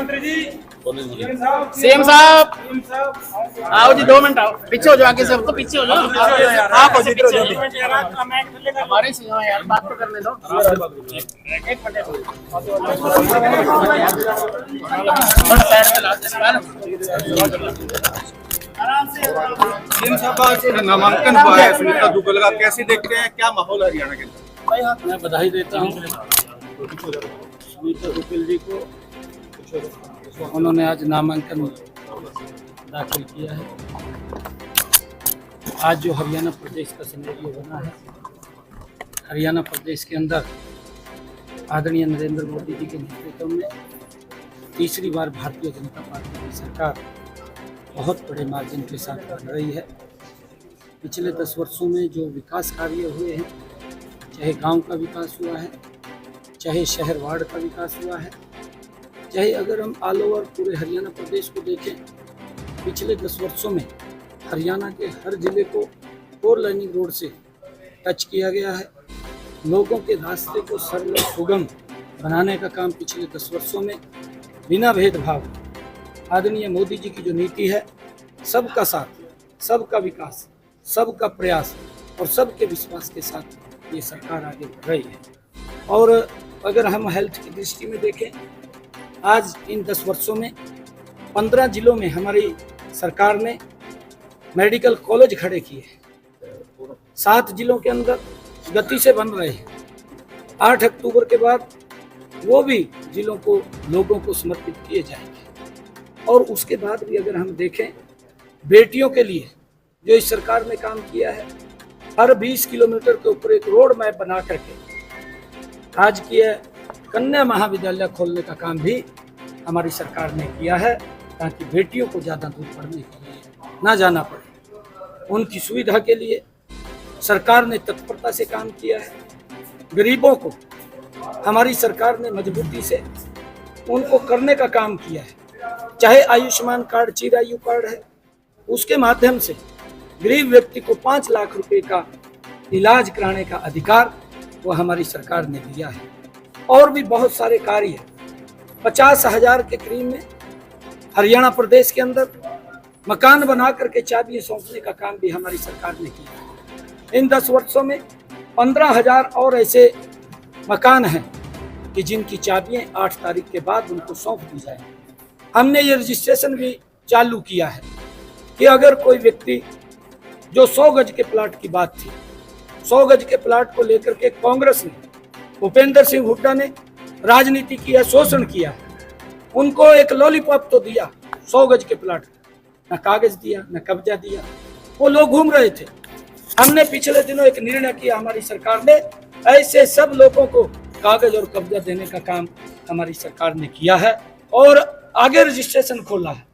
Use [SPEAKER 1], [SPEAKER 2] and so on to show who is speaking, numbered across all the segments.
[SPEAKER 1] मुख्यमंत्री जी,
[SPEAKER 2] सीएम साहब आओ जी, 2 मिनट आओ, पीछे हो जाओ, आगे से तो पीछे हो जाओ, आप हो पीछे हो जाओ। हमारे सीएम यार बात तो करने दो, एक मिनट
[SPEAKER 3] सीएम साहब आज नामांकन हुआ है सुनीता दुग्गल का, कैसे देखते हैं, क्या माहौल है हरियाणा के अंदर?
[SPEAKER 4] मैं बधाई देता हूँ सुनीता दुग्गल जी को, उन्होंने आज नामांकन दाखिल किया है। आज जो हरियाणा प्रदेश का सिनेरियो बना है, हरियाणा प्रदेश के अंदर आदरणीय नरेंद्र मोदी जी के नेतृत्व में तीसरी बार भारतीय जनता पार्टी की सरकार बहुत बड़े मार्जिन के साथ बन रही है। पिछले 10 वर्षों में जो विकास कार्य हुए हैं, चाहे गांव का विकास हुआ है, चाहे शहर वार्ड का विकास हुआ है, चाहे अगर हम ऑल ओवर पूरे हरियाणा प्रदेश को देखें, पिछले 10 वर्षों में हरियाणा के हर जिले को 4 लाइनिंग रोड से टच किया गया है। लोगों के रास्ते को सरल और सुगम बनाने का काम पिछले 10 वर्षों में बिना भेदभाव आदरणीय मोदी जी की जो नीति है, सबका साथ, सबका विकास, सबका प्रयास और सबके विश्वास के साथ ये सरकार आगे बढ़ रही है। और अगर हम हेल्थ की दृष्टि में देखें, आज इन 10 वर्षों में 15 जिलों में हमारी सरकार ने मेडिकल कॉलेज खड़े किए हैं। 7 जिलों के अंदर गति से बन रहे हैं। 8 अक्टूबर के बाद वो भी जिलों को लोगों को समर्पित किए जाएंगे। और उसके बाद भी अगर हम देखें, बेटियों के लिए जो इस सरकार ने काम किया है, हर 20 किलोमीटर के ऊपर एक रोड मैप बना करके आज किया कन्या महाविद्यालय खोलने का काम भी हमारी सरकार ने किया है, ताकि बेटियों को ज़्यादा दूर पढ़ने के लिए ना जाना पड़े। उनकी सुविधा के लिए सरकार ने तत्परता से काम किया है। गरीबों को हमारी सरकार ने मजबूती से उनको करने का काम किया है। चाहे आयुष्मान कार्ड, चिरायु कार्ड है, उसके माध्यम से गरीब व्यक्ति को 5 लाख रुपए का इलाज कराने का अधिकार वो हमारी सरकार ने दिया है। और भी बहुत सारे कार्य 50,000 के करीब में हरियाणा प्रदेश के अंदर मकान बना करके चाबियां सौंपने का काम भी हमारी सरकार ने किया है। इन 10 वर्षों में 15,000 और ऐसे मकान हैं कि जिनकी चाबियां 8 तारीख के बाद उनको सौंप दी जाए। हमने ये रजिस्ट्रेशन भी चालू किया है कि अगर कोई व्यक्ति, जो 100 गज के प्लाट की बात थी, 100 गज के प्लाट को लेकर के कांग्रेस ने, भूपेंद्र सिंह हुड्डा ने राजनीति किया, शोषण किया, उनको एक लॉलीपॉप तो दिया 100 गज के प्लाट, न कागज दिया, न कब्जा दिया, वो लोग घूम रहे थे। हमने पिछले दिनों एक निर्णय किया, हमारी सरकार ने ऐसे सब लोगों को कागज और कब्जा देने का काम हमारी सरकार ने किया है और आगे रजिस्ट्रेशन खोला है।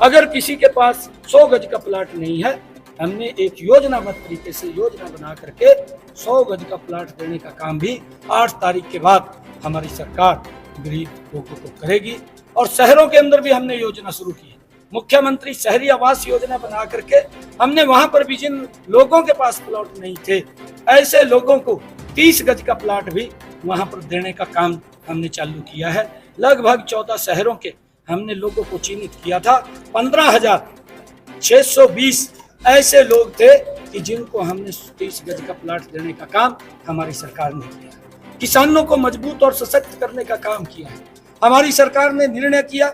[SPEAKER 4] अगर किसी के पास 100 गज का प्लाट नहीं है, हमने एक योजनाबद्ध तरीके से योजना बना करके 100 गज का प्लाट देने का काम भी 8 तारीख के बाद हमारी सरकार गरीब लोगों को करेगी। और शहरों के अंदर भी हमने योजना शुरू की है। मुख्यमंत्री शहरी आवास योजना बना करके हमने वहां पर भी जिन लोगों के पास प्लाट नहीं थे, ऐसे लोगों को 30 गज का प्लाट भी वहां पर देने का काम हमने चालू किया है। लगभग 14 शहरों के हमने लोगों को चिन्हित किया था। 15,620 ऐसे लोग थे कि जिनको हमने 30 गज का प्लाट देने का काम हमारी सरकार ने किया। किसानों को मजबूत और सशक्त करने का काम किया है। हमारी सरकार ने निर्णय किया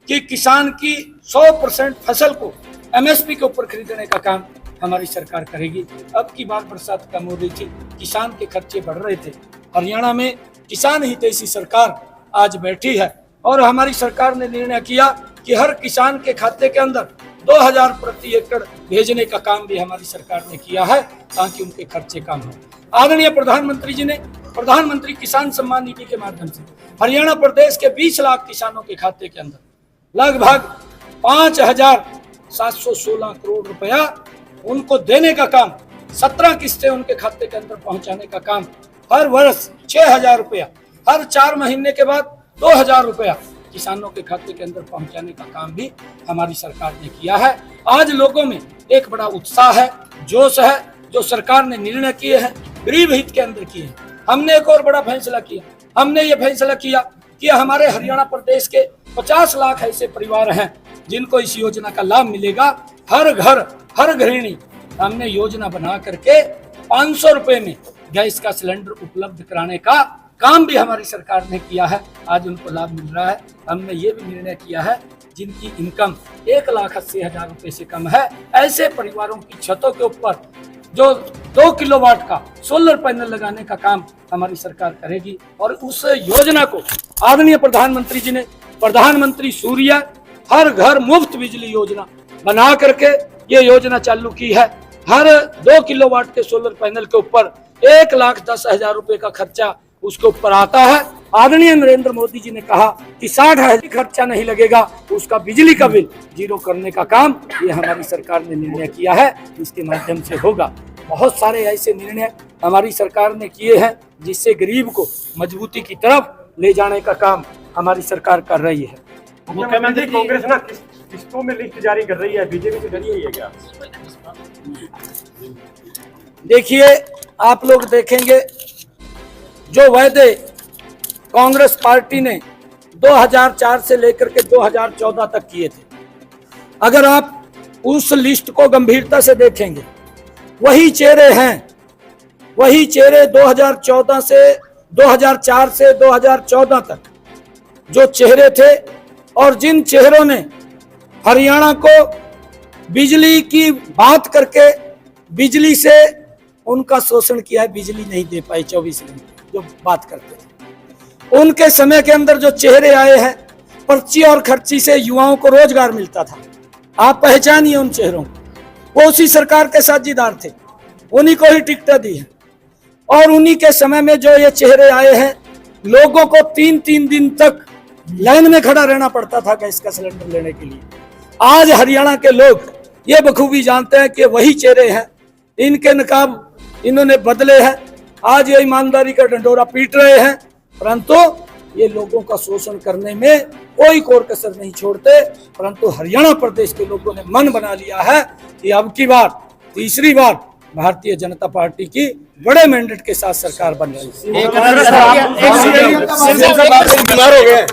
[SPEAKER 4] कि किसान की 100% फसल को MSP के ऊपर खरीदने का काम हमारी सरकार करेगी। अब की बार बरसात कम हो रही थी, किसान के खर्चे बढ़ रहे थे। हरियाणा में किसान हितैषी सरकार आज बैठी है और हमारी सरकार ने निर्णय किया कि हर किसान के खाते के अंदर 2,000 प्रति एकड़ भेजने का काम भी हमारी सरकार ने किया है, ताकि उनके खर्चे कम हो। आदरणीय प्रधानमंत्री जी ने प्रधानमंत्री किसान सम्मान निधि के माध्यम से हरियाणा प्रदेश के 20 लाख किसानों के खाते के अंदर लगभग 5,716 करोड़ रुपया उनको देने का काम, 17 किस्तें उनके खाते के अंदर पहुंचाने का काम, हर वर्ष 6,000 रुपया, हर 4 महीने के बाद 2,000 रुपया किसानों के खाते के अंदर पहुंचाने का काम भी हमारी सरकार ने किया है। आज लोगों में एक बड़ा उत्साह है, जोश है, जो सरकार ने निर्णय किए हैं गरीब हित के अंदर किए हैं। हमने एक और बड़ा फैसला किया, हमने ये फैसला किया कि हमारे हरियाणा प्रदेश के 50 लाख ऐसे परिवार हैं जिनको इस योजना का लाभ मिलेगा। हर घर, हर गृहिणी हमने योजना बना करके 500 रुपए में गैस का सिलेंडर उपलब्ध कराने का काम भी हमारी सरकार ने किया है। आज उनको लाभ मिल रहा है। हमने ये भी निर्णय किया है जिनकी इनकम 1,80,000 रुपए से कम है, ऐसे परिवारों की छतों के ऊपर जो 2 किलोवाट का सोलर पैनल लगाने का काम हमारी सरकार करेगी। और उस योजना को आदरणीय प्रधानमंत्री जी ने प्रधानमंत्री सूर्य हर घर मुफ्त बिजली योजना बना करके ये योजना चालू की है। हर 2 किलोवाट के सोलर पैनल के ऊपर 1,10,000 रुपए का खर्चा उसके ऊपर आता है। आदरणीय नरेंद्र मोदी जी ने कहा कि 60,000 खर्चा नहीं लगेगा, उसका बिजली का बिल जीरो करने का काम ये हमारी सरकार ने निर्णय किया है, इसके माध्यम से होगा। बहुत सारे ऐसे निर्णय हमारी सरकार ने किए हैं जिससे गरीब को मजबूती की तरफ ले जाने का काम हमारी सरकार कर रही है।
[SPEAKER 1] मुख्यमंत्री कांग्रेस ना किस्तों में लिस्ट जारी कर रही है, बीजेपी से डरी हुई है क्या?
[SPEAKER 4] देखिए, आप लोग देखेंगे जो वायदे कांग्रेस पार्टी ने 2004 से लेकर के 2014 तक किए थे, अगर आप उस लिस्ट को गंभीरता से देखेंगे, वही चेहरे हैं, वही चेहरे 2014 से 2004 से 2014 तक जो चेहरे थे, और जिन चेहरों ने हरियाणा को बिजली की बात करके बिजली से उनका शोषण किया है, बिजली नहीं दे पाए 24 घंटे जो बात करते थे, उनके समय के अंदर जो चेहरे आए हैं, पर्ची और खर्ची से युवाओं को रोजगार मिलता था। आप पहचानिए उन चेहरों को, वो उसी सरकार के साझीदार थे, उन्हीं को ही टिकटें दी है। और उन्हीं के समय में जो ये चेहरे आए हैं, लोगों को 3-3 दिन तक लाइन में खड़ा रहना पड़ता था गैस का सिलेंडर लेने के लिए। आज हरियाणा के लोग ये बखूबी जानते हैं कि वही चेहरे हैं, इनके नकाब इन्होंने बदले हैं, आज ये ईमानदारी का डंडोरा पीट रहे हैं, परंतु ये लोगों का शोषण करने में कोई कोर कसर नहीं छोड़ते। परंतु हरियाणा प्रदेश के लोगों ने मन बना लिया है कि अब की बार, तीसरी बार भारतीय जनता पार्टी की बड़े मैंडेट के साथ सरकार बन रही है।
[SPEAKER 3] बीमार हो गए।